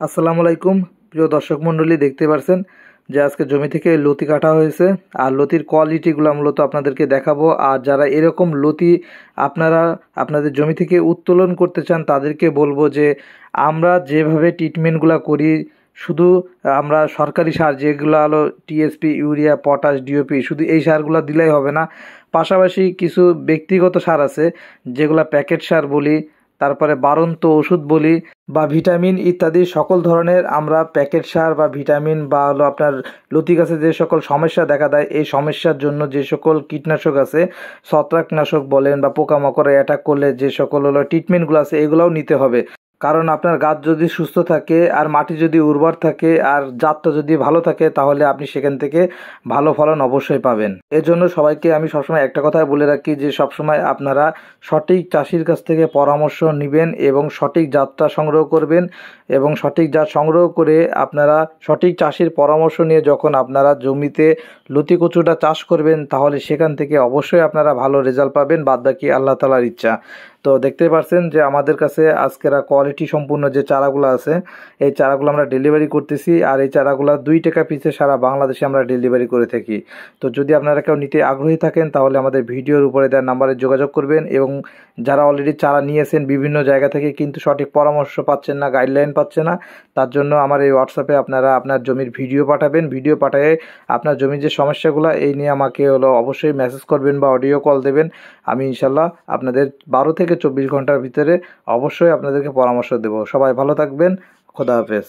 আসসালামু আলাইকুম প্রিয় দর্শক মণ্ডলী, দেখতে পাচ্ছেন যে আজকে জমি থেকে লতি কাটা হয়েছে। আর লতির কোয়ালিটিগুলো মূলত আপনাদেরকে দেখাবো। আর যারা এরকম লতি আপনারা আপনাদের জমি থেকে উত্তোলন করতে চান তাদেরকে বলবো যে আমরা যেভাবে ট্রিটমেন্টগুলো করি, শুধু আমরা সরকারি সার যেগুলো হলো টিএসপি, ইউরিয়া, পটাশ, ডিওপি, শুধু এই সারগুলো দিলেই হবে না। পাশাপাশি কিছু ব্যক্তিগত সার আছে যেগুলো প্যাকেট সার বলি, তারপরে বাড়ন্ত ওষুধ বলি, বা ভিটামিন ইত্যাদি সকল ধরনের আমরা প্যাকেট সার বা ভিটামিন বা হলো আপনার লতি গাছে যে সকল সমস্যা দেখা দেয়, এই সমস্যার জন্য যে সকল কীটনাশক আছে, ছত্রাকনাশক বলেন বা পোকামাকড়ে অ্যাটাক করলে যে সকল হলো ট্রিটমেন্টগুলো আছে, এগুলোও নিতে হবে। কারণ আপনার গাছ যদি সুস্থ থাকে আর মাটি যদি উর্বর থাকে আর জাতটা যদি ভালো থাকে, তাহলে আপনি সেখান থেকে ভালো ফলন অবশ্যই পাবেন। এজন্য সবাইকে আমি সবসময় একটা কথাই বলে রাখি যে সবসময় আপনারা সঠিক চাষির কাছ থেকে পরামর্শ নেবেন এবং সঠিক জাতটা সংগ্রহ করবেন, এবং সঠিক জাত সংগ্রহ করে আপনারা সঠিক চাষির পরামর্শ নিয়ে যখন আপনারা জমিতে লতি কচুটা চাষ করবেন, তাহলে সেখান থেকে অবশ্যই আপনারা ভালো রেজাল্ট পাবেন। বাদবাকি আল্লাহ তাআলার ইচ্ছা। তো দেখতে পাচ্ছেন যে আমাদের কাছে আজকের কোয়ালিটি সম্পূর্ণ যে চারাগুলো আছে, এই চারাগুলো আমরা ডেলিভারি করতেছি। আর এই চারাগুলো 2 টাকা পিসে সারা বাংলাদেশে আমরা ডেলিভারি করে থাকি। তো যদি আপনারা কেউ নিতে আগ্রহী থাকেন, তাহলে আমাদের ভিডিওর উপরে দেওয়া নাম্বারে যোগাযোগ করবেন। এবং যারা অলরেডি চারা নিয়েছেন বিভিন্ন জায়গা থেকে কিন্তু সঠিক পরামর্শ পাচ্ছেন না, গাইডলাইন পাচ্ছে না, তার জন্য আমার এই হোয়াটসঅ্যাপে আপনারা আপনার জমির ভিডিও পাঠাবেন। ভিডিও পাঠিয়ে আপনার জমির যে সমস্যাগুলো এই নিয়ে আমাকে অবশ্যই মেসেজ করবেন বা অডিও কল দেবেন। আমি ইনশাল্লাহ আপনাদের 12 থেকে 24 ঘন্টার ভিতরে অবশ্যই আপনাদেরকে পরামর্শ দেব। সবাই ভালো থাকবেন। খোদা হাফেজ।